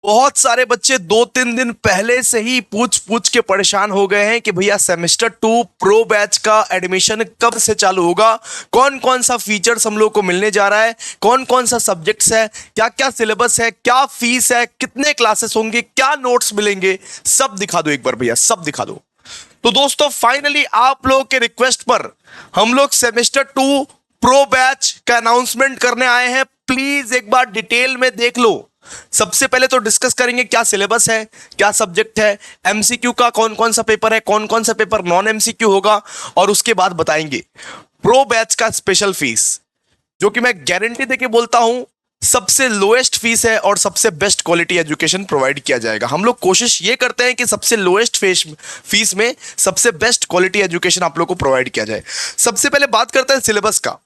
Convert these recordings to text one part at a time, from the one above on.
बहुत सारे बच्चे 2-3 दिन पहले से ही पूछ पूछ के परेशान हो गए हैं कि भैया सेमेस्टर 2 प्रो बैच का एडमिशन कब से चालू होगा, कौन कौन सा फीचर्स हम लोग को मिलने जा रहा है, कौन कौन सा सब्जेक्ट्स है, क्या क्या सिलेबस है, क्या फीस है, कितने क्लासेस होंगे, क्या नोट्स मिलेंगे, सब दिखा दो एक बार भैया, सब दिखा दो। तो दोस्तों फाइनली आप लोगों के रिक्वेस्ट पर हम लोग सेमेस्टर 2 प्रो बैच का अनाउंसमेंट करने आए हैं। प्लीज एक बार डिटेल में देख लो। सबसे पहले तो डिस्कस करेंगे क्या सिलेबस है, क्या सब्जेक्ट है, एमसीक्यू का कौन कौन सा पेपर है, कौन कौन सा पेपर नॉन एमसीक्यू होगा, और उसके बाद बताएंगे प्रो बैच का स्पेशल फीस, जो कि मैं गारंटी देके बोलता हूं सबसे लोएस्ट फीस है और सबसे बेस्ट क्वालिटी एजुकेशन प्रोवाइड किया जाएगा। हम लोग कोशिश ये करते हैं कि सबसे लोएस्ट फीस में सबसे बेस्ट क्वालिटी एजुकेशन आप लोग को प्रोवाइड किया जाए। सबसे पहले बात करते हैं सिलेबस का।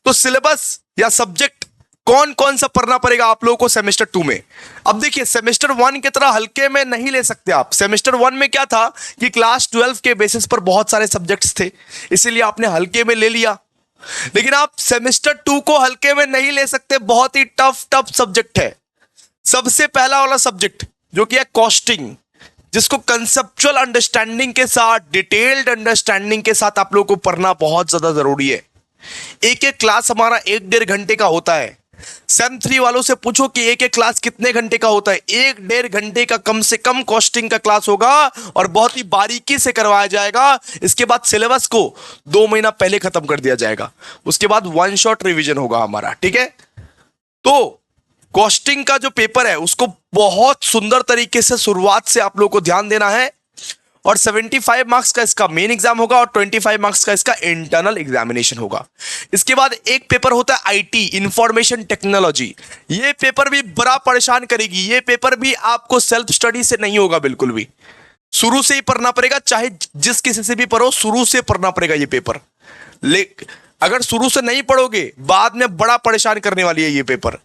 तो सिलेबस या सब्जेक्ट कौन कौन सा पढ़ना पड़ेगा आप लोगों को सेमेस्टर 2 में। अब देखिए सेमेस्टर 1 की तरह हल्के में नहीं ले सकते आप। सेमेस्टर 1 में क्या था कि क्लास 12 के बेसिस पर बहुत सारे सब्जेक्ट्स थे, इसीलिए आपने हल्के में ले लिया। लेकिन आप सेमेस्टर 2 को हल्के में नहीं ले सकते, बहुत ही टफ सब्जेक्ट है। सबसे पहला वाला सब्जेक्ट जो कि है कॉस्टिंग, जिसको कंसेप्चुअल अंडरस्टैंडिंग के साथ, डिटेल्ड अंडरस्टैंडिंग के साथ आप लोगों को पढ़ना बहुत ज्यादा जरूरी है। एक एक क्लास हमारा 1-1.5 घंटे का होता है। सेम 3 वालों से पूछो कि एक एक क्लास कितने घंटे का होता है। 1-1.5 घंटे का कम से कम कॉस्टिंग का क्लास होगा और बहुत ही बारीकी से करवाया जाएगा। इसके बाद सिलेबस को 2 महीना पहले खत्म कर दिया जाएगा। उसके बाद 1 शॉट रिवीजन होगा हमारा, ठीक है। तो कॉस्टिंग का जो पेपर है उसको बहुत सुंदर तरीके से शुरुआत से आप लोगों को ध्यान देना है। और 75 मार्क्स का इसका मेन एग्जाम होगा और 25 मार्क्स का इसका इंटरनल एग्जामिनेशन होगा। इसके बाद एक पेपर होता है आईटी, इंफॉर्मेशन टेक्नोलॉजी। ये पेपर भी बड़ा परेशान करेगी। ये पेपर भी आपको सेल्फ स्टडी से नहीं होगा, बिल्कुल भी शुरू से ही पढ़ना पड़ेगा। चाहे जिस किसी से भी पढ़ो, शुरू से पढ़ना पड़ेगा ये पेपर। अगर शुरू से नहीं पढ़ोगे बाद में बड़ा परेशान करने वाली है ये पेपर,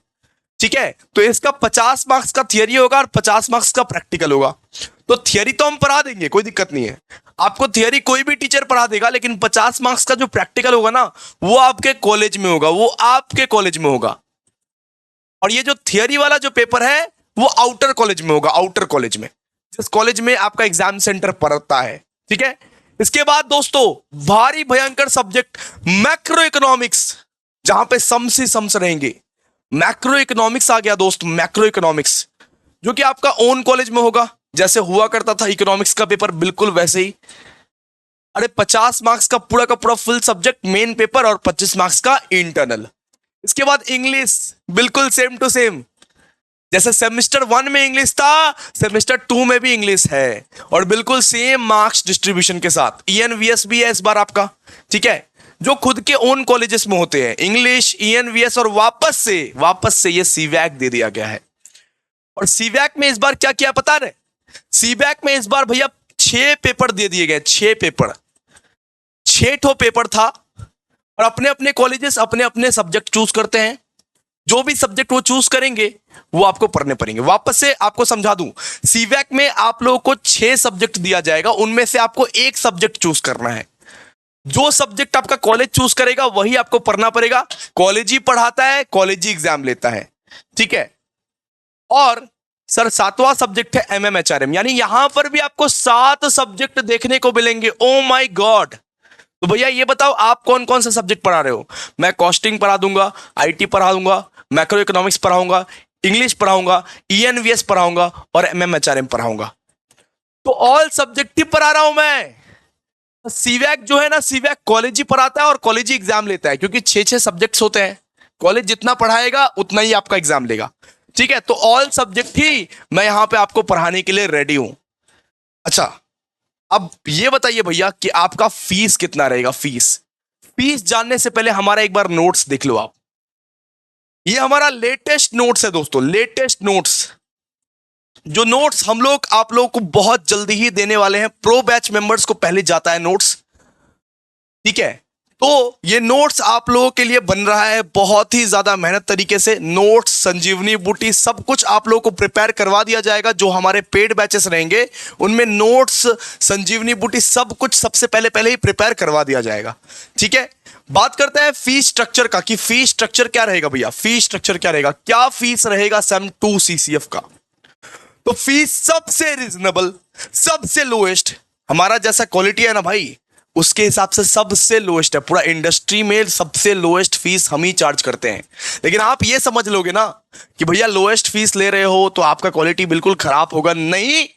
ठीक है। तो इसका 50 मार्क्स का थियरी होगा और 50 मार्क्स का प्रैक्टिकल होगा। तो थियरी तो हम पढ़ा देंगे, कोई दिक्कत नहीं है। आपको थियरी कोई भी टीचर पढ़ा देगा, लेकिन 50 मार्क्स का जो प्रैक्टिकल होगा ना, वो आपके कॉलेज में होगा, वो आपके कॉलेज में होगा। और ये जो थियरी वाला जो पेपर है वो आउटर कॉलेज में होगा, आउटर कॉलेज में, जिस कॉलेज में आपका एग्जाम सेंटर पड़ता है, ठीक है। इसके बाद दोस्तों भारी भयंकर सब्जेक्ट मैक्रो इकोनॉमिक्स, जहां पे सम्स ही सम्स रहेंगे। मैक्रो इकोनॉमिक्स आ गया दोस्त, मैक्रो इकोनॉमिक्स, जो कि आपका ओन कॉलेज में होगा। जैसे हुआ करता था इकोनॉमिक्स का पेपर, बिल्कुल वैसे ही। अरे 50 मार्क्स का पूरा फुल सब्जेक्ट मेन पेपर और 25 मार्क्स का इंटरनल। इसके बाद इंग्लिश, बिल्कुल सेम टू सेम। जैसे सेमेस्टर 1 में इंग्लिश था, सेमेस्टर 2 में भी इंग्लिश है, और बिल्कुल सेम मार्क्स डिस्ट्रीब्यूशन के साथ। ईएनवीएस भी है इस बार आपका, ठीक है, जो खुद के ओन कॉलेजेस में होते हैं। इंग्लिश, ईएनवीएस और वापस से ये सीवैक दे दिया गया है। और सीवैक में इस बार क्या किया पता है? सीवैक में इस बार भैया 6 पेपर दे दिए गए। 6 पेपर, 6 ठो पेपर था, और अपने अपने कॉलेजेस अपने अपने सब्जेक्ट चूज करते हैं। जो भी सब्जेक्ट वो चूज करेंगे वो आपको पढ़ने पड़ेंगे। वापस से आपको समझा दूं, सीवैक में आप लोगों को 6 सब्जेक्ट दिया जाएगा, उनमें से आपको एक सब्जेक्ट चूज करना है। जो सब्जेक्ट आपका कॉलेज चूज करेगा वही आपको पढ़ना पड़ेगा। कॉलेज ही पढ़ाता है, कॉलेज ही एग्जाम लेता है, ठीक है। और सर 7वां सब्जेक्ट है एमएमएचआरएम, यानी यहां पर भी आपको 7 सब्जेक्ट देखने को मिलेंगे। Oh my God. तो भैया ये बताओ आप कौन कौन सा सब्जेक्ट पढ़ा रहे हो? मैं कॉस्टिंग पढ़ा दूंगा, आईटी पढ़ा दूंगा, मैक्रो इकोनॉमिक्स पढ़ाऊंगा, इंग्लिश पढ़ाऊंगा, ईएनवीएस पढ़ाऊंगा और एमएमएचआरएम पढ़ाऊंगा। तो ऑल सब्जेक्ट ही पढ़ा रहा हूं मैं। सीवैक जो है ना, सीवैक कॉलेज ही पढ़ाता है और कॉलेज ही एग्जाम लेता है, क्योंकि 6 सब्जेक्ट्स होते हैं। कॉलेज जितना पढ़ाएगा उतना ही आपका एग्जाम लेगा, ठीक है। तो ऑल सब्जेक्ट ही मैं यहां पे आपको पढ़ाने के लिए रेडी हूं। अच्छा, अब ये बताइए भैया कि आपका फीस कितना रहेगा। फीस जानने से पहले हमारा एक बार नोट्स देख लो आप। ये हमारा लेटेस्ट नोट्स है दोस्तों, लेटेस्ट नोट्स। जो नोट्स हम लोग आप लोगों को बहुत जल्दी ही देने वाले हैं। प्रो बैच मेंबर्स को पहले जाता है नोट्स, ठीक है। तो ये नोट्स आप लोगों के लिए बन रहा है बहुत ही ज्यादा मेहनत तरीके से। नोट्स, संजीवनी बूटी, सब कुछ आप लोगों को प्रिपेयर करवा दिया जाएगा। जो हमारे पेड बैचेस रहेंगे उनमें नोट्स, संजीवनी बूटी सब कुछ सबसे पहले ही प्रिपेयर करवा दिया जाएगा, ठीक है। बात करते हैं फीस स्ट्रक्चर का, कि फीस स्ट्रक्चर क्या रहेगा भैया। फीस स्ट्रक्चर क्या रहेगा, क्या फीस रहेगा सेम 2 सीसीएफ का। तो फीस सबसे रीजनेबल, सबसे लोएस्ट, हमारा जैसा क्वालिटी है ना भाई, उसके हिसाब से सबसे लोएस्ट है। पूरा इंडस्ट्री में सबसे लोएस्ट फीस हम ही चार्ज करते हैं। लेकिन आप ये समझ लोगे ना कि भैया लोएस्ट फीस ले रहे हो तो आपका क्वालिटी बिल्कुल खराब होगा, नहीं।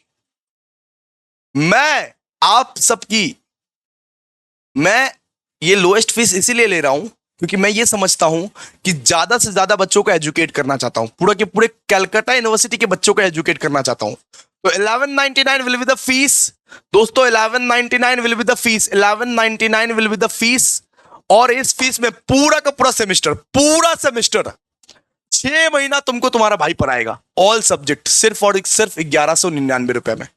मैं ये लोएस्ट फीस इसीलिए ले रहा हूं क्योंकि मैं ये समझता हूं कि ज्यादा से ज्यादा बच्चों को एजुकेट करना चाहता हूं, पूरा के पूरे कलकत्ता यूनिवर्सिटी के बच्चों को एजुकेट करना चाहता हूं। तो 1199 विल बी द फीस दोस्तों, 1199 will be the fees, 1199 will be the fees. और इस फीस में पूरा का पूरा सेमेस्टर 6 महीना तुमको तुम्हारा भाई पढ़ाएगा, ऑल सब्जेक्ट, सिर्फ और सिर्फ 1199 रुपए में,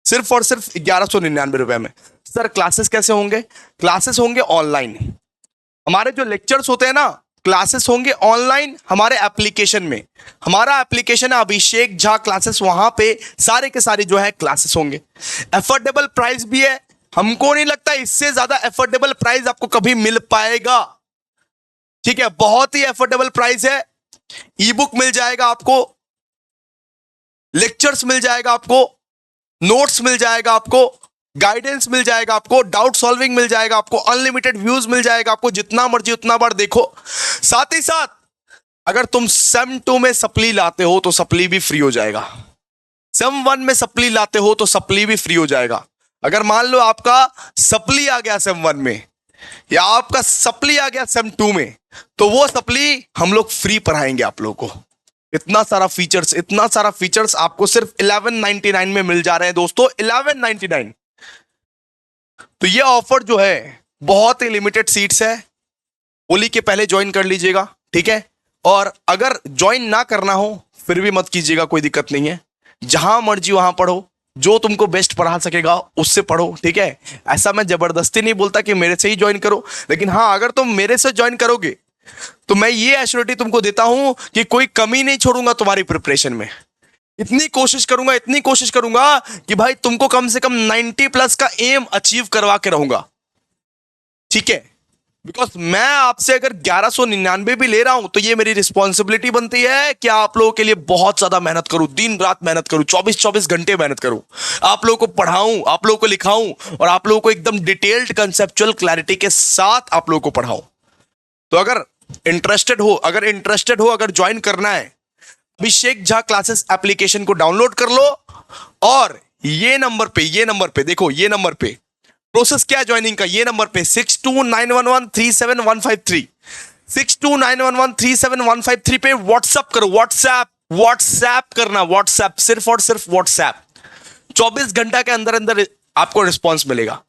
सिर्फ और सिर्फ 1199 रुपए में। सर क्लासेस कैसे होंगे? क्लासेस होंगे ऑनलाइन। हमारे जो लेक्चर्स होते हैं ना, क्लासेस होंगे ऑनलाइन हमारे एप्लीकेशन में। हमारा एप्लीकेशन है अभिषेक झा क्लासेस, वहां पे सारे के सारे जो है क्लासेस होंगे। अफोर्डेबल प्राइस भी है, हमको नहीं लगता इससे ज्यादा अफोर्डेबल प्राइस आपको कभी मिल पाएगा। ठीक है, बहुत ही अफोर्डेबल प्राइस है। ई बुक मिल जाएगा आपको, लेक्चर्स मिल जाएगा आपको, नोट्स मिल जाएगा आपको, गाइडेंस मिल जाएगा आपको, डाउट सॉल्विंग मिल जाएगा आपको, अनलिमिटेड व्यूज मिल जाएगा आपको, जितना मर्जी उतना बार देखो। साथ ही साथ अगर तुम सेम 2 में सप्ली लाते हो तो सप्ली भी फ्री हो जाएगा, सेम 1 में सप्ली लाते हो तो सप्ली भी फ्री हो जाएगा। अगर मान लो आपका सप्ली आ गया सेम 1 में या आपका सप्ली आ गया सेम 2 में, तो वो सप्ली हम लोग फ्री पढ़ाएंगे आप लोगों को। इतना सारा फीचर्स आपको सिर्फ 1199 में मिल जा रहे हैं दोस्तों, 1199। तो ये ऑफर जो है बहुत ही लिमिटेड सीट्स है, होली के पहले ज्वाइन कर लीजिएगा, ठीक है। और अगर ज्वाइन ना करना हो फिर भी मत कीजिएगा, कोई दिक्कत नहीं है। जहां मर्जी वहां पढ़ो, जो तुमको बेस्ट पढ़ा सकेगा उससे पढ़ो, ठीक है। ऐसा मैं जबरदस्ती नहीं बोलता कि मेरे से ही ज्वाइन करो, लेकिन हाँ अगर तुम मेरे से ज्वाइन करोगे तो मैं ये एश्योरिटी तुमको देता हूं कि कोई कमी नहीं छोड़ूंगा तुम्हारी प्रिपरेशन में। इतनी कोशिश करूंगा कि भाई तुमको कम से कम 90+ का एम अचीव करवा के रहूंगा, ठीक है। बिकॉज मैं आपसे अगर 1199 भी ले रहा हूं तो ये मेरी रिस्पॉन्सिबिलिटी बनती है कि आप लोगों के लिए बहुत ज्यादा मेहनत करूं, दिन रात मेहनत करूं, 24-24 घंटे मेहनत करूं, आप लोगों को पढ़ाऊं, आप लोगों को लिखाऊं और आप लोगों को एकदम डिटेल्ड कंसेप्चुअल क्लैरिटी के साथ आप लोगों को पढ़ाऊं। तो अगर इंटरेस्टेड हो, अगर ज्वाइन करना है, अभिषेक झा क्लासेस एप्लीकेशन को डाउनलोड कर लो और ये नंबर पे देखो, ये नंबर पे प्रोसेस क्या है ज्वाइनिंग का, ये नंबर पे 6291137153 6291137153 पे व्हाट्सएप करो, व्हाट्सएप करना, व्हाट्सएप, सिर्फ और सिर्फ व्हाट्सएप। 24 घंटा के अंदर अंदर आपको रिस्पॉन्स मिलेगा।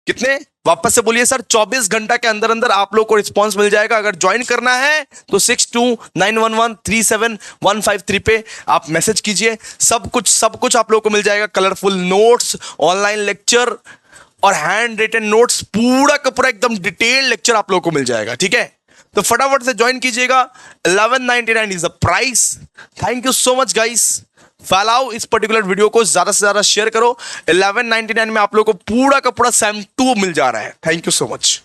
कितने? वापस से बोलिए सर। 24 घंटा के अंदर अंदर आप लोग को रिस्पांस मिल जाएगा। अगर ज्वाइन करना है तो 6291137153 पे आप मैसेज कीजिए। सब कुछ आप लोग को मिल जाएगा, कलरफुल नोट्स, ऑनलाइन लेक्चर और हैंड रिटन नोट्स, पूरा का पूरा एकदम डिटेल लेक्चर आप लोग को मिल जाएगा, ठीक है। तो फटाफट से ज्वाइन कीजिएगा, 1199 is the price. Thank you so much guys. फैलाओ इस पर्टिकुलर वीडियो को, ज्यादा से ज्यादा शेयर करो। 1199 में आप लोगों को पूरा का पूरा सेम 2 मिल जा रहा है। Thank you so much.